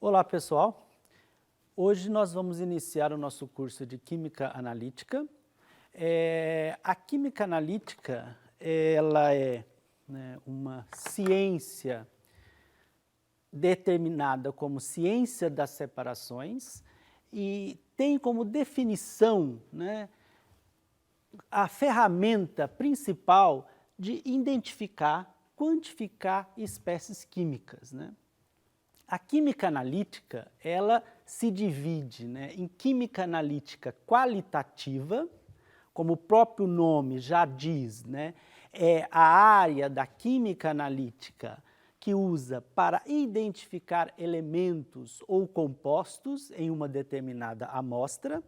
Olá, pessoal. Hoje nós vamos iniciar o nosso curso de Química Analítica. A Química Analítica, ela é uma ciência determinada como ciência das separações e tem como definição a ferramenta principal de identificar, quantificar espécies químicas. A química analítica, ela se divide em química analítica qualitativa, como o próprio nome já diz, é a área da química analítica que usa para identificar elementos ou compostos em uma determinada amostra.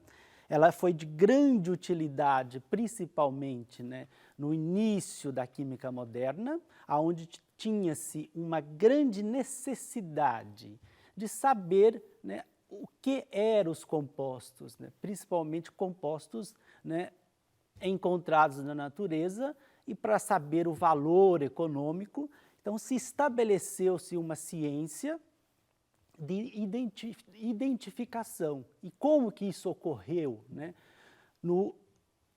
Ela foi de grande utilidade, principalmente no início da química moderna, onde tinha-se uma grande necessidade de saber o que eram os compostos, principalmente compostos encontrados na natureza, e para saber o valor econômico. Então, se estabeleceu-se uma ciência de identificação. E como que isso ocorreu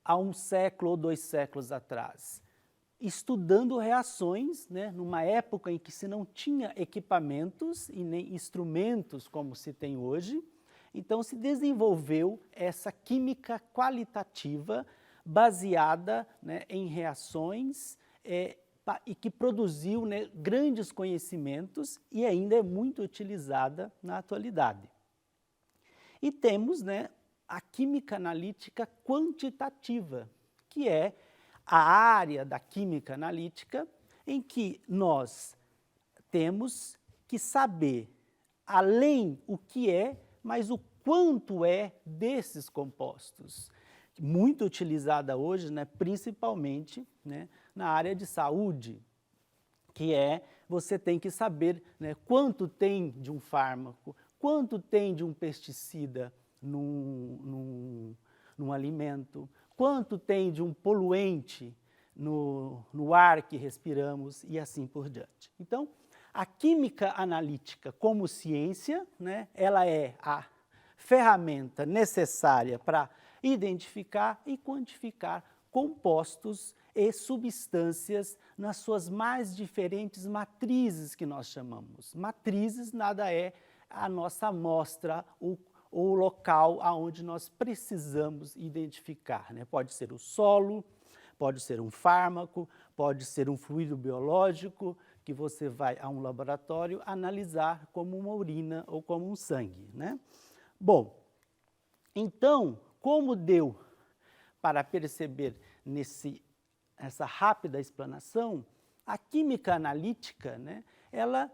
há um século ou 2 séculos atrás? Estudando reações, numa época em que se não tinha equipamentos e nem instrumentos como se tem hoje. Então, se desenvolveu essa química qualitativa baseada em reações e que produziu grandes conhecimentos e ainda é muito utilizada na atualidade. E temos a química analítica quantitativa, que é a área da química analítica em que nós temos que saber, além o que é, mas o quanto é desses compostos. Muito utilizada hoje, principalmente na área de saúde, que você tem que saber quanto tem de um fármaco, quanto tem de um pesticida num alimento, quanto tem de um poluente no ar que respiramos e assim por diante. Então, a química analítica como ciência, ela é a ferramenta necessária para identificar e quantificar compostos e substâncias nas suas mais diferentes matrizes que nós chamamos. Matrizes nada é a nossa amostra, o local aonde nós precisamos identificar. Pode ser o solo, pode ser um fármaco, pode ser um fluido biológico que você vai a um laboratório analisar como uma urina ou como um sangue. Bom, então, como deu para perceber nessa rápida explanação, a química analítica, ela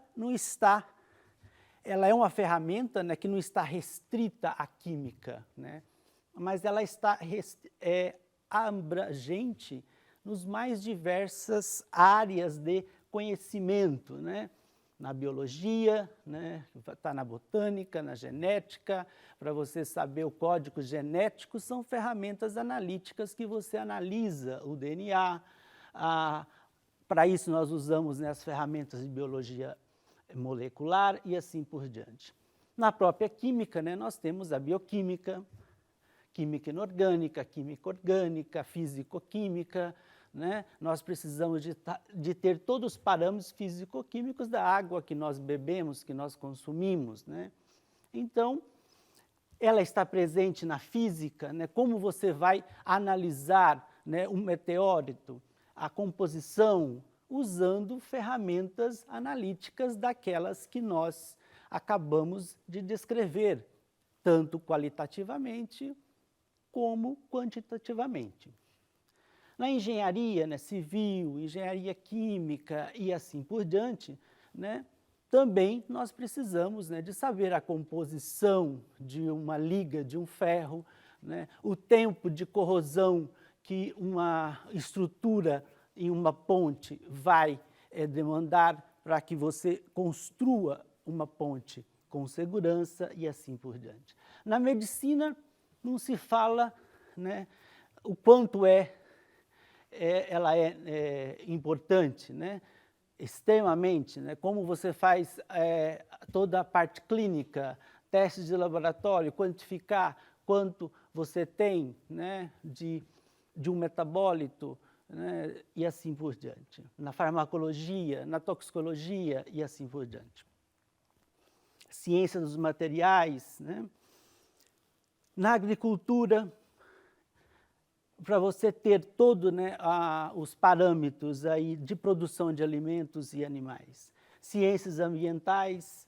é uma ferramenta que não está restrita à química, mas ela está abrangente nos mais diversas áreas de conhecimento, na biologia, está na botânica, na genética. Para você saber o código genético, são ferramentas analíticas que você analisa o DNA. Para isso nós usamos as ferramentas de biologia molecular e assim por diante. Na própria química, nós temos a bioquímica, química inorgânica, química orgânica, físico-química. Nós precisamos de ter todos os parâmetros físico-químicos da água que nós bebemos, que nós consumimos. Então, ela está presente na física, como você vai analisar um meteorito, a composição, usando ferramentas analíticas daquelas que nós acabamos de descrever, tanto qualitativamente como quantitativamente. Na engenharia civil, engenharia química e assim por diante, também nós precisamos de saber a composição de uma liga de um ferro, o tempo de corrosão que uma estrutura em uma ponte vai demandar para que você construa uma ponte com segurança e assim por diante. Na medicina não se fala o quanto ela é importante, extremamente, né, como você faz toda a parte clínica, testes de laboratório, quantificar quanto você tem, né, de um metabólito, né, e assim por diante. Na farmacologia, na toxicologia e assim por diante. Ciência dos materiais, né? Na agricultura, para você ter todos, né, os parâmetros aí de produção de alimentos e animais. Ciências ambientais,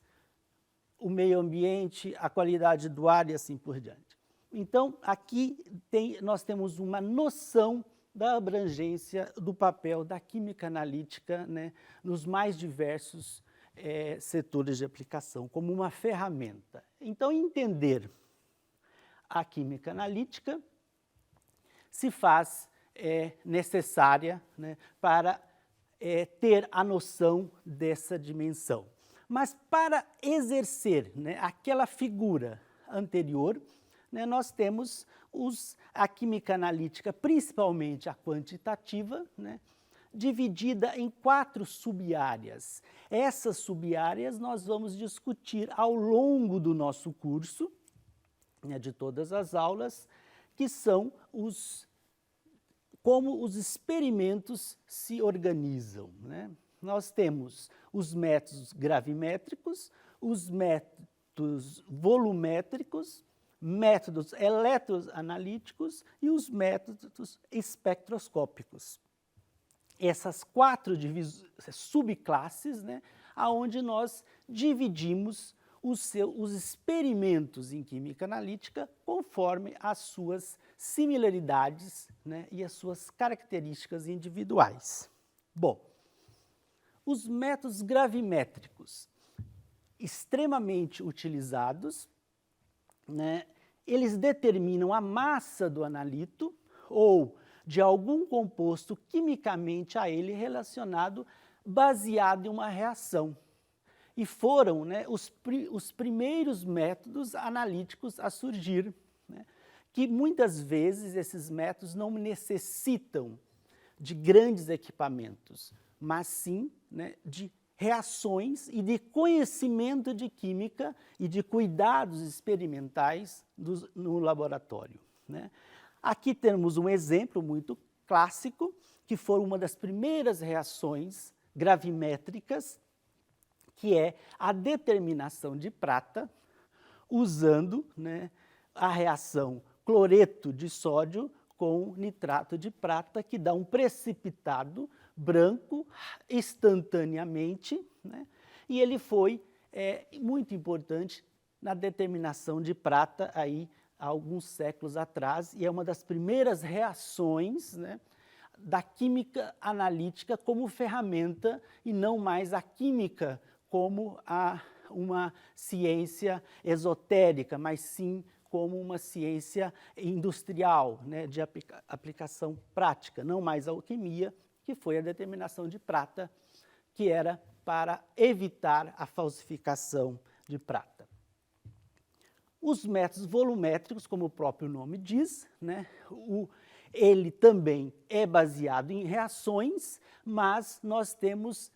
o meio ambiente, a qualidade do ar e assim por diante. Então, aqui nós temos uma noção da abrangência do papel da química analítica, né, nos mais diversos setores de aplicação, como uma ferramenta. Então, entender a química analítica se faz necessária, né, para ter a noção dessa dimensão. Mas para exercer, né, aquela figura anterior, né, nós temos a química analítica, principalmente a quantitativa, né, dividida em 4 sub-áreas. Essas sub-áreas nós vamos discutir ao longo do nosso curso, né, de todas as aulas, que são como os experimentos se organizam, né? Nós temos os métodos gravimétricos, os métodos volumétricos, métodos eletroanalíticos e os métodos espectroscópicos. Essas 4 subclasses, né, aonde nós dividimos os experimentos em química analítica conforme as suas similaridades, né, e as suas características individuais. Bom, os métodos gravimétricos, extremamente utilizados, né, eles determinam a massa do analito ou de algum composto quimicamente a ele relacionado, baseado em uma reação. E foram, né, os primeiros métodos analíticos a surgir, né, que muitas vezes esses métodos não necessitam de grandes equipamentos, mas sim, né, de reações e de conhecimento de química e de cuidados experimentais no laboratório, né? Aqui temos um exemplo muito clássico, que foi uma das primeiras reações gravimétricas, que é a determinação de prata, usando, né, a reação cloreto de sódio com nitrato de prata, que dá um precipitado branco instantaneamente, né? E ele foi muito importante na determinação de prata aí há alguns séculos atrás, e é uma das primeiras reações, né, da química analítica como ferramenta e não mais a química como uma ciência esotérica, mas sim como uma ciência industrial, né, de aplicação prática, não mais a alquimia, que foi a determinação de prata, que era para evitar a falsificação de prata. Os métodos volumétricos, como o próprio nome diz, né, ele também é baseado em reações, mas nós temos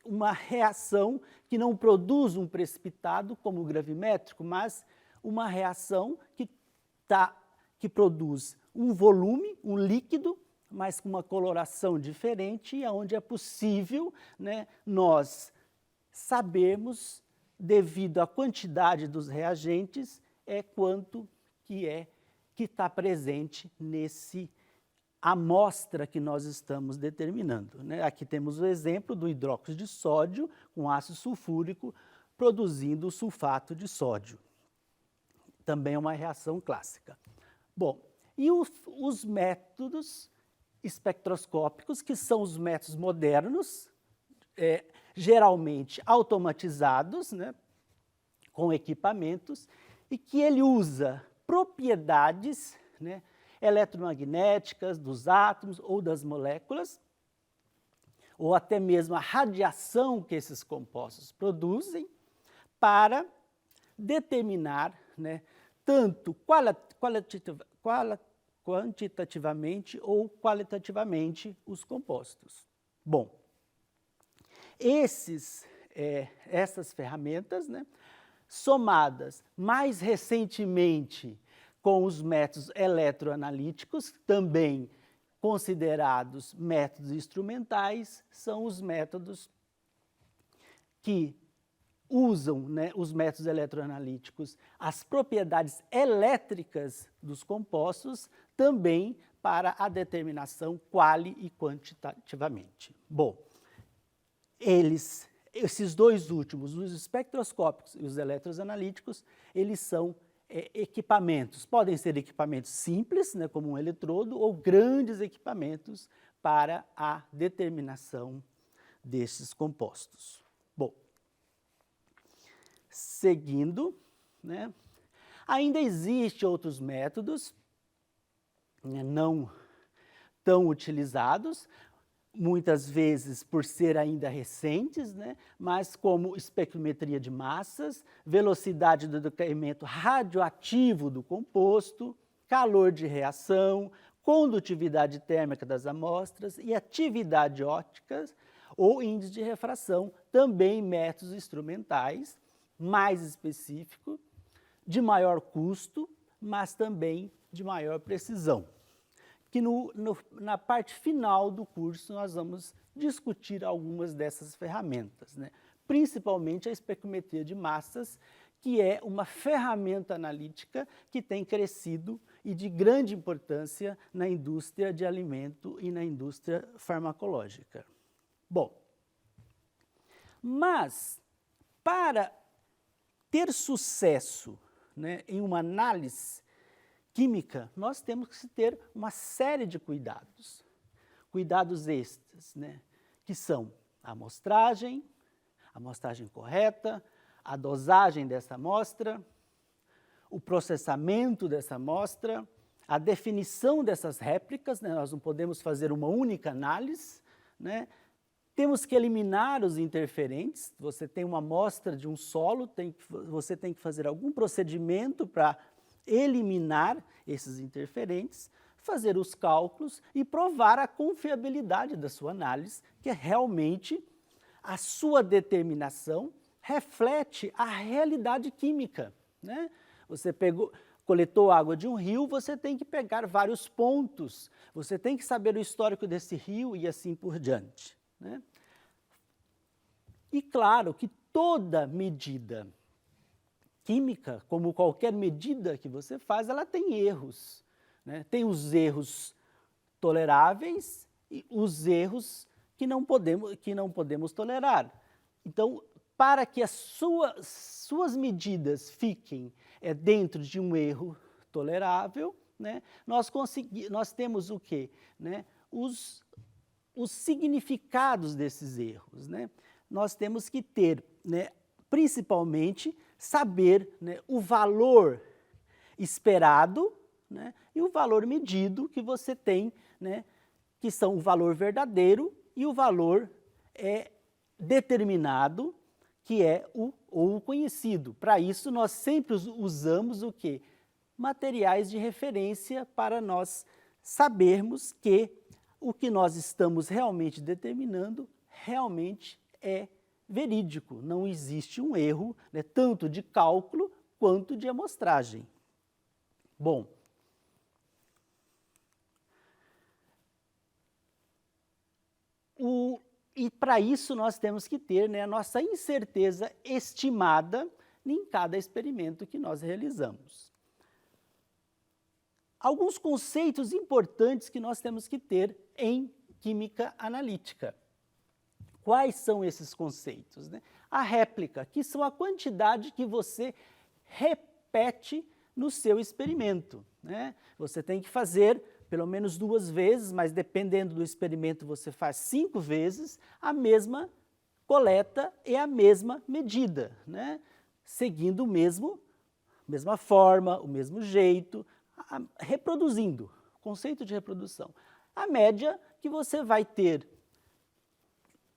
uma reação que não produz um precipitado, como o gravimétrico, mas uma reação que produz um volume, um líquido, mas com uma coloração diferente, e onde é possível, né, nós sabermos, devido à quantidade dos reagentes, quanto que está presente nesse amostra que nós estamos determinando, né? Aqui temos o exemplo do hidróxido de sódio com ácido sulfúrico produzindo o sulfato de sódio. Também é uma reação clássica. Bom, e os métodos espectroscópicos, que são os métodos modernos, geralmente automatizados, né, com equipamentos, e que ele usa propriedades, né, eletromagnéticas dos átomos ou das moléculas, ou até mesmo a radiação que esses compostos produzem, para determinar, né, tanto quantitativamente ou qualitativamente os compostos. Bom, Essas ferramentas, né, somadas mais recentemente com os métodos eletroanalíticos, também considerados métodos instrumentais, são os métodos que usam, né, os métodos eletroanalíticos, as propriedades elétricas dos compostos, também para a determinação quali e quantitativamente. Bom, esses dois últimos, os espectroscópicos e os eletroanalíticos, eles são equipamentos. Podem ser equipamentos simples, né, como um eletrodo, ou grandes equipamentos para a determinação desses compostos. Bom, seguindo, né, ainda existem outros métodos, né, não tão utilizados, muitas vezes por ser ainda recentes, né, mas como espectrometria de massas, velocidade do decaimento radioativo do composto, calor de reação, condutividade térmica das amostras e atividade óptica ou índice de refração, também métodos instrumentais, mais específicos, de maior custo, mas também de maior precisão. Que na parte final do curso nós vamos discutir algumas dessas ferramentas, né? Principalmente a espectrometria de massas, que é uma ferramenta analítica que tem crescido e de grande importância na indústria de alimento e na indústria farmacológica. Bom, mas para ter sucesso, né, em uma análise química, nós temos que ter uma série de cuidados. Cuidados estes, né, que são a amostragem correta, a dosagem dessa amostra, o processamento dessa amostra, a definição dessas réplicas, né, nós não podemos fazer uma única análise, né, temos que eliminar os interferentes. Você tem uma amostra de um solo, você tem que fazer algum procedimento para eliminar esses interferentes, fazer os cálculos e provar a confiabilidade da sua análise, que realmente a sua determinação reflete a realidade química, né? Você coletou água de um rio, você tem que pegar vários pontos, você tem que saber o histórico desse rio e assim por diante, né? E claro que toda medida química, como qualquer medida que você faz, ela tem erros, né? Tem os erros toleráveis e os erros que não podemos tolerar. Então, para que as suas medidas fiquem dentro de um erro tolerável, né, nós temos o quê? Né? Os significados desses erros, né? Nós temos que ter, né, principalmente, saber, né, o valor esperado, né, e o valor medido que você tem, né, que são o valor verdadeiro e o valor determinado, que é o conhecido. Para isso, nós sempre usamos o quê? Materiais de referência para nós sabermos que o que nós estamos realmente determinando realmente é verídico, não existe um erro, né, tanto de cálculo quanto de amostragem. Bom, e para isso nós temos que ter, né, a nossa incerteza estimada em cada experimento que nós realizamos. Alguns conceitos importantes que nós temos que ter em química analítica. Quais são esses conceitos, né? A réplica, que são a quantidade que você repete no seu experimento, né? Você tem que fazer pelo menos 2 vezes, mas dependendo do experimento você faz 5 vezes a mesma coleta e a mesma medida, né? Seguindo mesma forma, o mesmo jeito, reproduzindo, conceito de reprodução. A média que você vai ter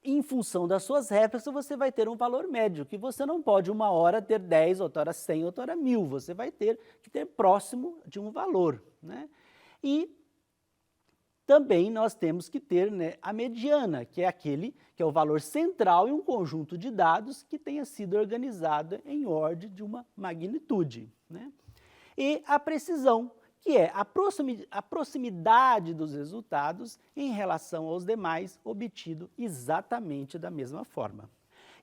em função das suas réplicas, você vai ter um valor médio, que você não pode uma hora ter 10, outra hora 100, outra hora 1000. Você vai ter que ter próximo de um valor, né? E também nós temos que ter, né, a mediana, que é o valor central em um conjunto de dados que tenha sido organizado em ordem de uma magnitude, né? E a precisão, que é a proximidade dos resultados em relação aos demais, obtido exatamente da mesma forma.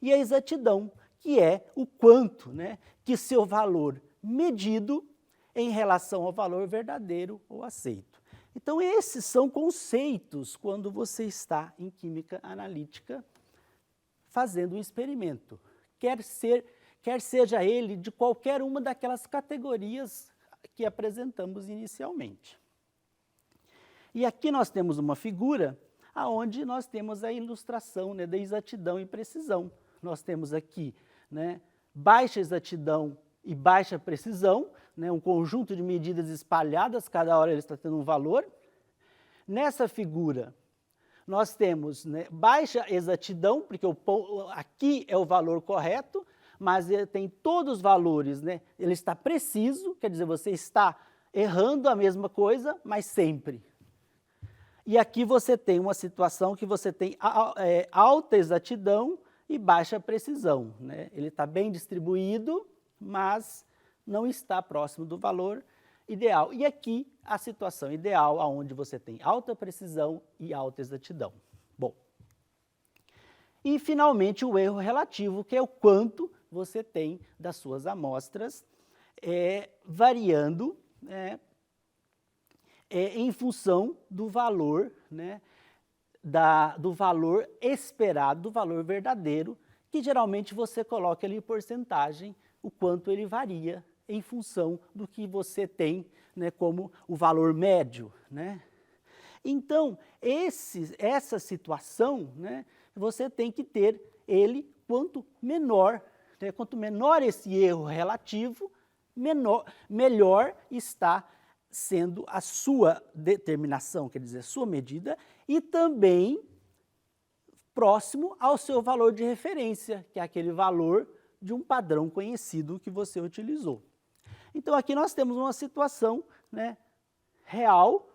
E a exatidão, que é o quanto, né, que seu valor medido em relação ao valor verdadeiro ou aceito. Então, esses são conceitos quando você está em química analítica fazendo um experimento, quer seja ele de qualquer uma daquelas categorias que apresentamos inicialmente. E aqui nós temos uma figura onde nós temos a ilustração, né, da exatidão e precisão. Nós temos aqui, né, baixa exatidão e baixa precisão, né, um conjunto de medidas espalhadas, cada hora ele está tendo um valor. Nessa figura, nós temos, né, baixa exatidão, porque aqui é o valor correto, mas ele tem todos os valores, né, ele está preciso, quer dizer, você está errando a mesma coisa, mas sempre. E aqui você tem uma situação que você tem alta exatidão e baixa precisão, né? Ele está bem distribuído, mas não está próximo do valor ideal. E aqui a situação ideal, onde você tem alta precisão e alta exatidão. Bom, e finalmente o erro relativo, que é o quanto você tem das suas amostras variando em função do valor, né, do valor esperado, do valor verdadeiro, que geralmente você coloca ali em porcentagem, o quanto ele varia em função do que você tem, né, como o valor médio, né? Então, essa situação, né, você tem que ter ele quanto menor, né, quanto menor esse erro relativo, melhor está sendo a sua determinação, quer dizer, a sua medida, e também próximo ao seu valor de referência, que é aquele valor de um padrão conhecido que você utilizou. Então, aqui nós temos uma situação, né, real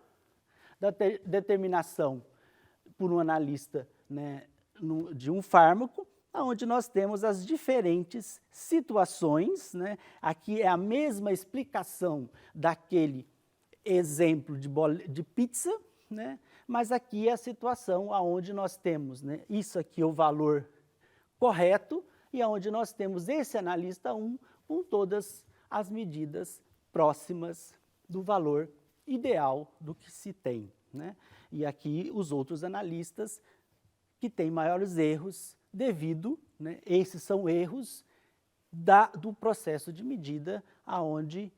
da determinação por um analista, né, de um fármaco, onde nós temos as diferentes situações, né? Aqui é a mesma explicação daquele exemplo de pizza, né? Mas aqui é a situação onde nós temos, né, isso aqui é o valor correto e onde nós temos esse analista 1 com todas as medidas próximas do valor ideal do que se tem, né? E aqui os outros analistas que têm maiores erros devido, né, esses são erros do processo de medida, onde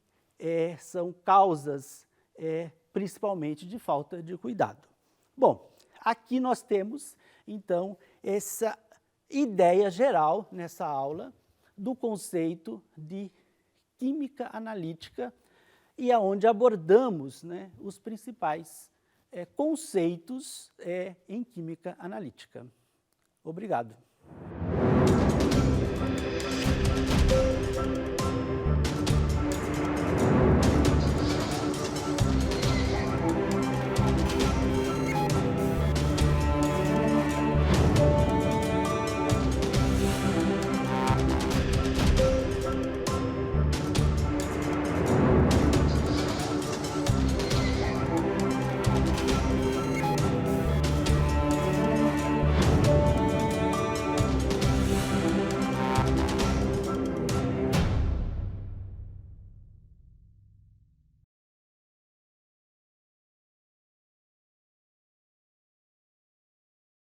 são causas principalmente de falta de cuidado. Bom, aqui nós temos, então, essa ideia geral nessa aula do conceito de química analítica e aonde abordamos, né, os principais conceitos em química analítica. Obrigado.